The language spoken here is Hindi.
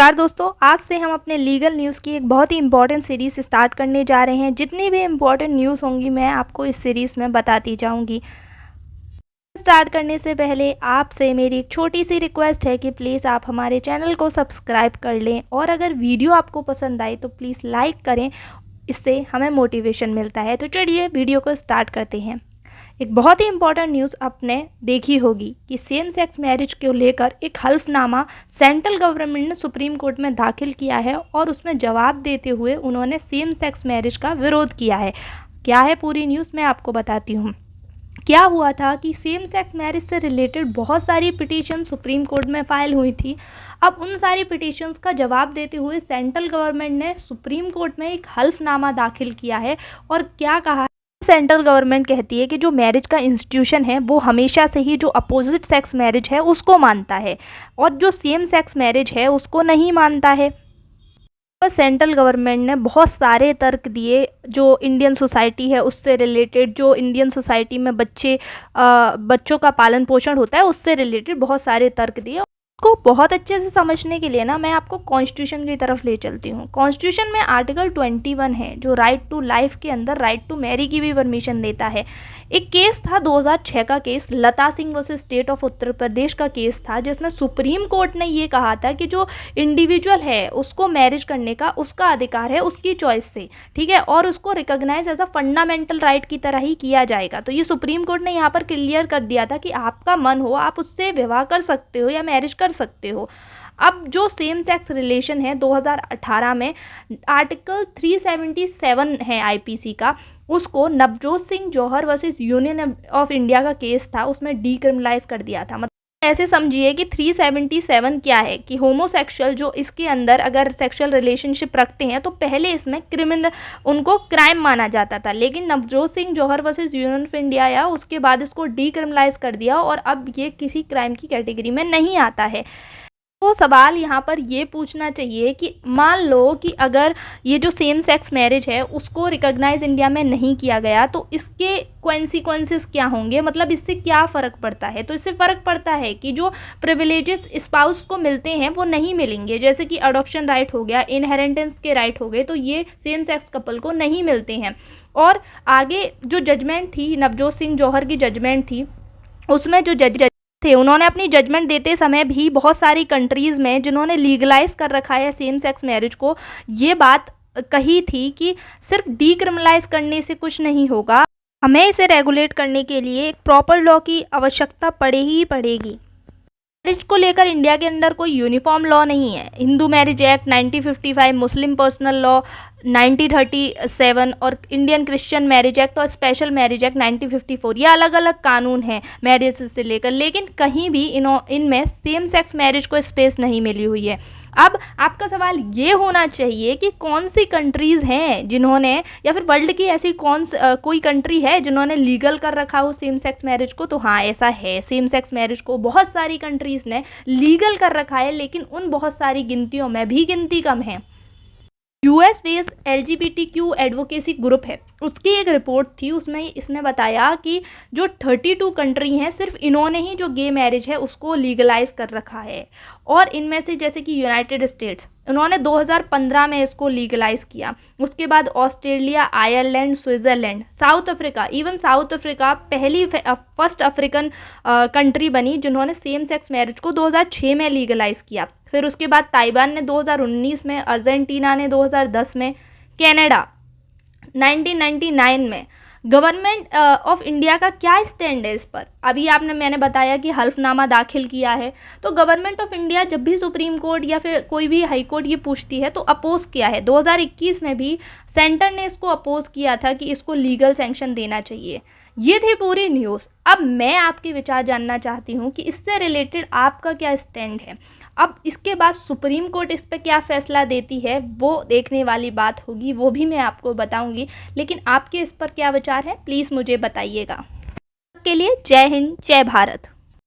नमस्कार दोस्तों, आज से हम अपने लीगल न्यूज़ की एक बहुत ही इम्पॉर्टेंट सीरीज़ स्टार्ट करने जा रहे हैं। जितनी भी इम्पॉर्टेंट न्यूज़ होंगी मैं आपको इस सीरीज़ में बताती जाऊंगी। स्टार्ट करने से पहले आपसे मेरी एक छोटी सी रिक्वेस्ट है कि प्लीज़ आप हमारे चैनल को सब्सक्राइब कर लें और अगर वीडियो आपको पसंद आए तो प्लीज़ लाइक करें, इससे हमें मोटिवेशन मिलता है। तो चलिए वीडियो को स्टार्ट करते हैं। एक बहुत ही इम्पॉर्टेंट न्यूज़ आपने देखी होगी कि सेम सेक्स मैरिज को लेकर एक हल्फनामा सेंट्रल गवर्नमेंट ने सुप्रीम कोर्ट में दाखिल किया है और उसमें जवाब देते हुए उन्होंने सेम सेक्स मैरिज का विरोध किया है। क्या है पूरी न्यूज़ मैं आपको बताती हूँ। क्या हुआ था कि सेम सेक्स मैरिज से रिलेटेड बहुत सारी पिटीशन सुप्रीम कोर्ट में फाइल हुई थी। अब उन सारी पिटीशंस का जवाब देते हुए सेंट्रल गवर्नमेंट ने सुप्रीम कोर्ट में एक हल्फनामा दाखिल किया है और क्या कहा। सेंट्रल गवर्नमेंट कहती है कि जो मैरिज का इंस्टीट्यूशन है वो हमेशा से ही जो अपोजिट सेक्स मैरिज है उसको मानता है और जो सेम सेक्स मैरिज है उसको नहीं मानता है। पर सेंट्रल गवर्नमेंट ने बहुत सारे तर्क दिए जो इंडियन सोसाइटी है उससे रिलेटेड, जो इंडियन सोसाइटी में बच्चों का पालन पोषण होता है उससे रिलेटेड बहुत सारे तर्क दिए। को बहुत अच्छे से समझने के लिए ना मैं आपको कॉन्स्टिट्यूशन की तरफ ले चलती हूँ। कॉन्स्टिट्यूशन में आर्टिकल 21 है जो राइट टू लाइफ के अंदर राइट टू मैरी की भी परमिशन देता है। एक केस था 2006 का case, Lata Singh versus state of Uttar Pradesh का केस था, जिसमें सुप्रीम कोर्ट ने ये कहा था कि जो इंडिविजुअल है उसको मैरिज करने का उसका अधिकार है उसकी चॉइस से, ठीक है, और उसको recognise as a fundamental right की तरह ही किया जाएगा। तो ये सुप्रीम कोर्ट ने यहाँ पर क्लियर कर दिया था कि आपका मन हो आप उससे विवाह कर सकते हो या मैरिज कर सकते हो। अब जो सेम सेक्स रिलेशन है 2018 में आर्टिकल 377 है आईपीसी का, उसको नवजोत सिंह जौहर वर्सेस यूनियन ऑफ इंडिया का केस था, उसमें डीक्रिमिनलाइज कर दिया था। मतलब ऐसे समझिए कि 377 क्या है कि होमोसेक्सुअल जो इसके अंदर अगर सेक्सुअल रिलेशनशिप रखते हैं तो पहले इसमें उनको क्राइम माना जाता था, लेकिन नवजोत सिंह जौहर वर्सेस यूनियन ऑफ इंडिया या उसके बाद इसको डीक्रिमिनलाइज कर दिया और अब ये किसी क्राइम की कैटेगरी में नहीं आता है। तो सवाल यहाँ पर ये पूछना चाहिए कि मान लो कि अगर ये जो सेम सेक्स मैरिज है उसको रिकॉग्नाइज इंडिया में नहीं किया गया तो इसके कॉन्सिक्वेंसेस क्या होंगे, मतलब इससे क्या फ़र्क पड़ता है। तो इससे फ़र्क पड़ता है कि जो प्रिविलेजेस स्पाउस को मिलते हैं वो नहीं मिलेंगे, जैसे कि अडॉप्शन राइट हो गया, इनहेरिटेंस के राइट हो गए, तो ये सेम सेक्स कपल को नहीं मिलते हैं। और आगे जो जजमेंट थी, नवजोत सिंह जौहर की जजमेंट थी, उसमें जो जज थे उन्होंने अपनी जजमेंट देते समय भी बहुत सारी कंट्रीज़ में जिन्होंने लीगलाइज कर रखा है सेम सेक्स मैरिज को, ये बात कही थी कि सिर्फ डीक्रिमिनलाइज करने से कुछ नहीं होगा, हमें इसे रेगुलेट करने के लिए एक प्रॉपर लॉ की आवश्यकता पड़ेगी। मैरिज को लेकर इंडिया के अंदर कोई यूनिफॉर्म लॉ नहीं है। हिंदू मैरिज एक्ट 1955, मुस्लिम पर्सनल लॉ 1937 और इंडियन क्रिश्चियन मैरिज एक्ट और स्पेशल मैरिज एक्ट 1954, ये अलग अलग कानून हैं मैरिज से लेकर, लेकिन कहीं भी इनमें सेम सेक्स मैरिज को स्पेस नहीं मिली हुई है। अब आपका सवाल ये होना चाहिए कि कौन सी कंट्रीज़ हैं जिन्होंने, या फिर वर्ल्ड की ऐसी कोई कंट्री है जिन्होंने लीगल कर रखा हो सेम सेक्स मैरिज को। तो हाँ, ऐसा है, सेम सेक्स मैरिज को बहुत सारी कंट्रीज़ ने लीगल कर रखा है, लेकिन उन बहुत सारी गिनतियों में भी गिनती कम है। US based LGBTQ advocacy group है, उसकी एक रिपोर्ट थी, उसमें इसने बताया कि जो 32 कंट्री हैं सिर्फ इन्होंने ही जो गे मैरिज है उसको लीगलाइज कर रखा है, और इनमें से जैसे कि यूनाइटेड स्टेट्स, उन्होंने 2015 में इसको लीगलाइज किया। उसके बाद Australia, Ireland, Switzerland, south Africa, even south Africa first African country बनी जिन्होंने सेम सेक्स मैरिज को 2006 में लीगलाइज किया। फिर उसके बाद ताइवान ने 2019 में, अर्जेंटीना ने 2010 में, कनाडा 1999 में। गवर्नमेंट ऑफ इंडिया का क्या स्टैंड है इस पर? अभी मैंने बताया कि हल्फनामा दाखिल किया है, तो गवर्नमेंट ऑफ इंडिया जब भी सुप्रीम कोर्ट या फिर कोई भी हाई कोर्ट ये पूछती है तो अपोज किया है। 2021 में भी सेंटर ने इसको अपोज किया था कि इसको लीगल सैंक्शन देना चाहिए। ये थी पूरी न्यूज़। अब मैं आपके विचार जानना चाहती हूँ कि इससे रिलेटेड आपका क्या स्टैंड है। अब इसके बाद सुप्रीम कोर्ट इस पर क्या फ़ैसला देती है वो देखने वाली बात होगी, वो भी मैं आपको बताऊंगी, लेकिन आपके इस पर क्या विचार है प्लीज़ मुझे बताइएगा। के लिए जय हिंद, जय भारत।